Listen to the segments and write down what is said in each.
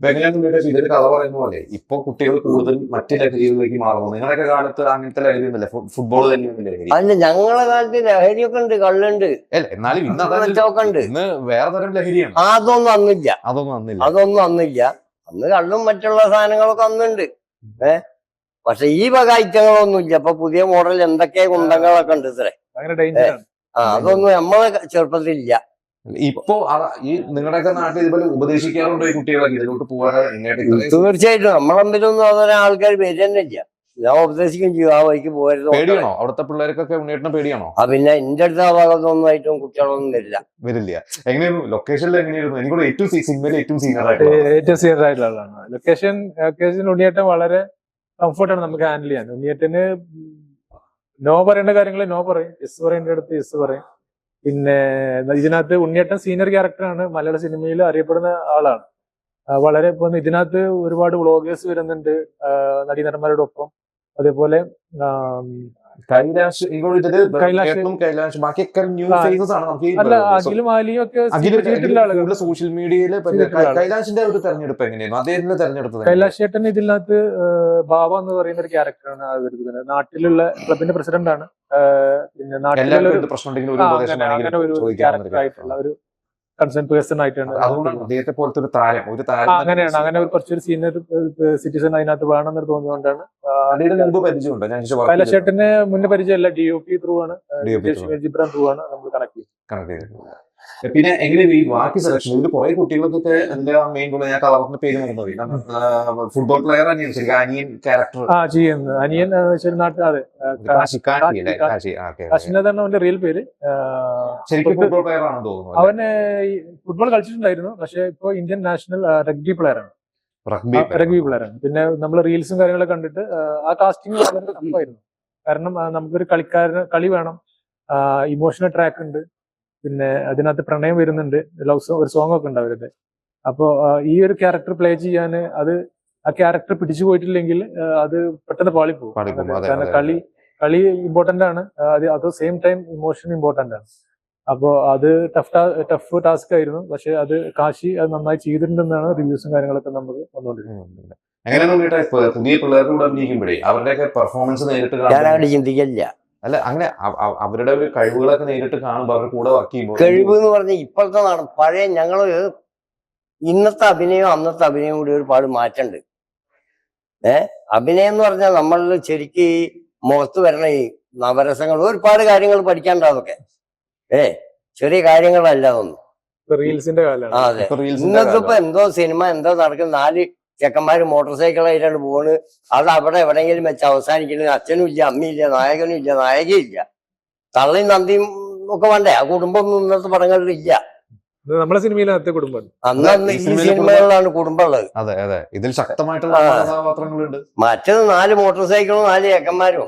ഇതിൽ കഥ പറയുന്ന പോലെ ഇപ്പൊ കുട്ടികൾ കൂടുതൽ മറ്റു ലഹരികളിലേക്ക് മാറുന്നു. നിങ്ങളൊക്കെ കാലത്ത് അങ്ങനത്തെ ലഹരി ഒന്നുമില്ല, ഫുട്ബോൾ തന്നെയാണ് ലഹരി. അല്ല, ഞങ്ങളെ കാലത്ത് ലഹരിയൊക്കെ ഉണ്ട്, കള്ളുണ്ട്, എന്നാലും ഇന്ന് വേറെ തരം ലഹരിയാണ്. അതൊന്നും അന്നില്ല. അന്ന് കള്ളും മറ്റുള്ള സാധനങ്ങളൊക്കെ അന്നുണ്ട്. പക്ഷെ ഈ വക ഐറ്റങ്ങളൊന്നുമില്ല. ഇപ്പൊ പുതിയ മോഡൽ എന്തൊക്കെ കുണ്ടങ്ങളൊക്കെ ഉണ്ട് ഇത്രേ. അതൊന്നും നമ്മളെ ചെറുപ്പത്തിലില്ല. ഇപ്പൊ ഈ നിങ്ങളുടെയൊക്കെ നാട്ടിൽ ഇതുപോലെ ഉപദേശിക്കാറുണ്ടോ ഈ കുട്ടികളൊക്കെ ഇതിലോട്ട് പോകാൻ? തീർച്ചയായിട്ടും നമ്മളെന്തിലൊന്നും അതുപോലെ ആൾക്കാർ വരിക തന്നെ ഇല്ല. ഞാൻ ഉപദേശിക്കുകയും ചെയ്യും, ആ വഴിക്ക് പോകരുത്. പേടിയാണോ അവിടുത്തെ പിള്ളേർക്കൊക്കെ? ഉണ്ണിയേട്ടന് പേടിയാണോ? പിന്നെ എന്റെ അടുത്ത് ആ ഭാഗത്തൊന്നും ആയിട്ടും കുട്ടികളൊന്നും വരില്ല. എങ്ങനെയായിരുന്നു ലൊക്കേഷനിൽ? എങ്ങനെയായിരുന്നു? എനിക്കൂടെ ഏറ്റവും സീനിയർ ആയിട്ടുള്ള ലൊക്കേഷൻ. ഉണ്ണിയേട്ടൻ വളരെ കംഫർട്ടാണ് നമുക്ക് ഹാൻഡിൽ ചെയ്യാൻ. ഉണ്ണിയേട്ടന് നോ പറയേണ്ട കാര്യങ്ങൾ നോ പറയും, യെസ് പറയേണ്ട അടുത്ത് യെസ് പറയും. പിന്നെ ഇതിനകത്ത് ഉണ്ണിയേട്ടൻ സീനിയർ ക്യാരക്ടറാണ്, മലയാള സിനിമയിൽ അറിയപ്പെടുന്ന ആളാണ്. വളരെ ഇപ്പൊ ഇതിനകത്ത് ഒരുപാട് വ്ളോഗേഴ്സ് വരുന്നുണ്ട് നടീനടന്മാരോടൊപ്പം. അതേപോലെ അല്ല, അഖിലും ആലിയും ഒക്കെ സോഷ്യൽ മീഡിയയില് കൈലാഷിന്റെ ഒരു തെരഞ്ഞെടുപ്പ് എങ്ങനെയായിരുന്നു? അദ്ദേഹത്തിന്റെ തെരഞ്ഞെടുപ്പ് കൈലാഷ് ചേട്ടൻ ഇതിനകത്ത് ബാബ എന്ന് പറയുന്ന ഒരു ക്യാരക്ടറാണ് വരുന്നത്. നാട്ടിലുള്ള ക്ലബിന്റെ പ്രസിഡന്റ് ആണ്. പിന്നെ നാട്ടിലുള്ള അങ്ങനെ ഒരു ക്യാരക്ടറായിട്ടുള്ള ഒരു കൺസേൺ പേഴ്സൺ ആയിട്ടാണ്. അദ്ദേഹത്തെ പോലത്തെ ഒരു താരം അങ്ങനെയാണ്. അങ്ങനെ ഒരു കുറച്ചൊരു സീനിയർ സിറ്റിസൺ അതിനകത്ത് വേണമെന്ന് തോന്നിയോണ്ടാണ്. കൈലാഷേട്ടന് മുന്നേ പരിചയമല്ല, DOP ത്രൂ ആണ്, ജിബ്രാൻ ത്രൂ ആണ് നമ്മൾ കണക്ട് ചെയ്തത്. പിന്നെ എങ്ങനെ ഈ ബാക്കി സെലക്ഷൻ? ഇതിൽ കുറെ കുട്ടികൾക്കൊക്കെ എന്റെ മെയിൻ ഗോൾ, ഞാൻ കളറിന്റെ പേര് മറന്നുപോയി, ഫുട്ബോൾ പ്ലെയർ തന്നെയാണ് ശരിക്കും. അനിയൻ ക്യാരക്ടർ ചെയ്യുന്നത്. അനിയൻ നാട്ടിൽ, അതെ, കാശിനാഥാണ് അവന്റെ റിയൽ പേര്. ശരിക്കും ഫുട്ബോൾ പ്ലെയർ ആണെന്ന് തോന്നുന്നു. അവന് ഫുട്ബോൾ കളിച്ചിട്ടുണ്ടായിരുന്നു, പക്ഷെ ഇപ്പൊ ഇന്ത്യൻ നാഷണൽ റഗ്ബി പ്ലെയർ ആണ്. പിന്നെ നമ്മൾ റീൽസും കാര്യങ്ങളൊക്കെ കണ്ടിട്ട് ആ കാസ്റ്റിംഗ് വളരെ ടഫായിരുന്നു. കാരണം നമുക്കൊരു കളി വേണം, ഇമോഷണൽ ട്രാക്ക് ഉണ്ട്, പിന്നെ അതിനകത്ത് പ്രണയം വരുന്നുണ്ട്, ഒരു സോങ് ഒക്കെ ഉണ്ട് അവരുടെ. അപ്പോ ഈ ഒരു ക്യാരക്ടർ പ്ലേ ചെയ്യാന് ആ ക്യാരക്ടർ പിടിച്ചു പോയിട്ടില്ലെങ്കിൽ അത് പെട്ടെന്ന് പാളിപ്പോകും. കാരണം കളി ഇമ്പോർട്ടന്റ് ആണ്, അത് സെയിം ടൈം ഇമോഷൻ ഇമ്പോർട്ടന്റ് ആണ്. അപ്പോ അത് ടഫ് ടാസ്ക് ആയിരുന്നു. പക്ഷെ അത് കാശി അത് നന്നായി ചെയ്തിട്ടുണ്ടെന്നാണ് റിവ്യൂസും കാര്യങ്ങളൊക്കെ നമുക്ക് വന്നുകൊണ്ടിരിക്കുന്നത്. പുതിയ പിള്ളേരുടെ അഭിനയിക്കുമ്പോഴേ അവരുടെയൊക്കെ പെർഫോമൻസ് നേരിട്ട് ചിന്തിക്കില്ല. അല്ല, അങ്ങനെ അവരുടെ ഒരു കഴിവുകളൊക്കെ നേരിട്ട് കാണുമ്പോൾ അവരുടെ കൂടെ വർക്ക് ചെയ്യുമ്പോൾ കഴിവ് എന്ന് പറഞ്ഞാൽ ഇപ്പോഴത്തെ പഴയ ഞങ്ങള് ഇന്നത്തെ അഭിനയവും അന്നത്തെ അഭിനയവും കൂടി ഒരുപാട് മാറ്റമുണ്ട്. അഭിനയം എന്ന് പറഞ്ഞാൽ നമ്മൾ ശരിക്ക് ഈ മുഖത്ത് വരണ ഈ നവരസങ്ങൾ ഒരുപാട് കാര്യങ്ങൾ പഠിക്കാണ്ട്. അതൊക്കെ ചെറിയ കാര്യങ്ങളല്ല അതൊന്നും. റീൽസിന്റെ കാലമാണ്. അതെ, ഇന്നത്തെ ഇപ്പൊ എന്തോ സിനിമ എന്തോ നടക്കുന്ന 4 ചെക്കന്മാര് മോട്ടോർ സൈക്കിളായിട്ടാണ് പോണ്. അത് അവിടെ എവിടെയെങ്കിലും വെച്ച് അവസാനിക്കുന്നത്. അച്ഛനും ഇല്ല, അമ്മയില്ല, നായകനും ഇല്ല, നായകയില്ല, തള്ളയും നന്ദിയും ഒക്കെ വേണ്ടേ? ആ കുടുംബം ഒന്നും ഇന്നത്തെ പടങ്ങളിൽ ഇല്ല. നമ്മളെ സിനിമയിലത്തെ കുടുംബം അന്ന് ഈ സിനിമകളിലാണ് കുടുംബം ഉള്ളത്. അതെ അതെ, ഇതിൽ ശക്തമായിട്ടുള്ള കഥാപാത്രങ്ങളുണ്ട്. മറ്റത് 4 മോട്ടോർ സൈക്കിളും 4 ചെക്കന്മാരും.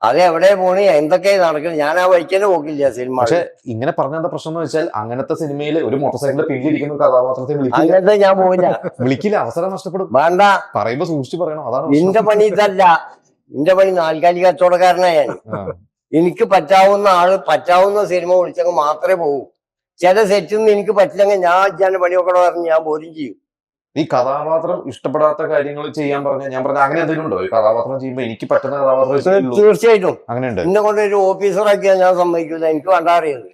അത് എവിടെ പോണി, എന്തൊക്കെ നടക്കുന്നത്? ഞാൻ ആ വഴിക്കന്നെ പോക്കില്ല സിനിമ. പക്ഷെ ഇങ്ങനെ പറഞ്ഞ പ്രശ്നം എന്ന് വെച്ചാൽ അങ്ങനത്തെ സിനിമയിൽ ഒരു മോട്ടോർ സൈക്കിളിൽ പിന്നിലിരിക്കുന്ന കഥാപാത്രത്തെ അങ്ങനത്തെ ഞാൻ പോവില്ല, വിളിക്കില്ല, അവസരം നഷ്ടപ്പെടും. വേണ്ട, പറയുമ്പോ സൂക്ഷിച്ചു പറയണം. അതാണ് എന്റെ പണി ഇതല്ല. എന്റെ പണി നാൽക്കാലി കച്ചവടക്കാരനായ എനിക്ക് പറ്റാവുന്ന സിനിമ വിളിച്ചെങ്കിൽ മാത്രമേ പോകൂ. ചില സെറ്റിൽ എനിക്ക് പറ്റില്ലെങ്കിൽ ഞാൻ പണിയൊക്കെ പറഞ്ഞ് ഞാൻ ബോധ്യം ചെയ്യും. ഈ കഥാപാത്രം ഇഷ്ടപ്പെടാത്ത കാര്യങ്ങൾ ചെയ്യാൻ ഞാൻ പറഞ്ഞ അങ്ങനെ എന്തെങ്കിലും ഉണ്ടോ? ഈ കഥാപാത്രം ചെയ്യുമ്പോ എനിക്ക് പറ്റുന്ന കഥാപാത്രം? തീർച്ചയായിട്ടും അങ്ങനെയുണ്ട്. എന്നെ കൊണ്ട് ഒരു ഓഫീസറാക്കിയാൽ ഞാൻ സമ്മതിക്കില്ല. എനിക്ക് വേണ്ടറിയത്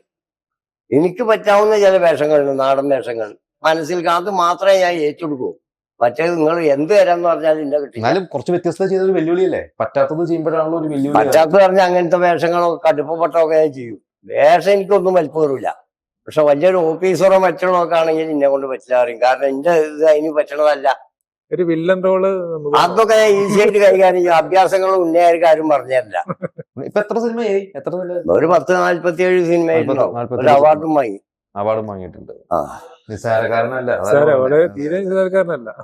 എനിക്ക് പറ്റാവുന്ന ചില വേഷങ്ങളുണ്ട്, നാടൻ വേഷങ്ങൾ മനസ്സിൽ അത് മാത്രമേ ഞാൻ ഏറ്റെടുക്കൂ. മറ്റേത് നിങ്ങൾ എന്ത് തരാന്ന് പറഞ്ഞാൽ ഇന്ന കിട്ടി. എന്നാലും കുറച്ച് വ്യത്യസ്തത ചെയ്തൊരു വെല്ലുവിളിയല്ലേ? പറ്റാത്തത് ചെയ്യുമ്പോഴാണല്ലോ ഒരു വെല്ലുവിളി. പറ്റാത്തത് പറഞ്ഞാൽ അങ്ങനത്തെ വേഷങ്ങളൊക്കെ കടുപ്പപ്പെട്ടൊക്കെ ഞാൻ ചെയ്യും. വേഷം എനിക്കൊന്നും വലിപ്പേറില്ല. പക്ഷെ വലിയൊരു ഓഫീസറോ മറ്റുള്ളതൊക്കെ ആണെങ്കിൽ ഇന്നെ കൊണ്ട് പറ്റില്ല അറിയും. കാരണം എന്റെ ഇത് അതിന് പറ്റണതല്ല. ഒരു വില്ലൻ റോള് അതൊക്കെ ഞാൻ ഈസി ആയിട്ട് കൈകാര്യം ചെയ്യും. അഭ്യാസങ്ങളും ഉന്നയാരും പറഞ്ഞില്ല. ഇപ്പൊ എത്ര സിനിമയായി? ഒരു 10-47 സിനിമയായിരുന്നു. ഒരു അവാർഡും വാങ്ങിയിട്ടുണ്ട്. നിസ്സാരക്കാരനല്ല. തീരെ നിസ്സാരക്കാരനല്ല.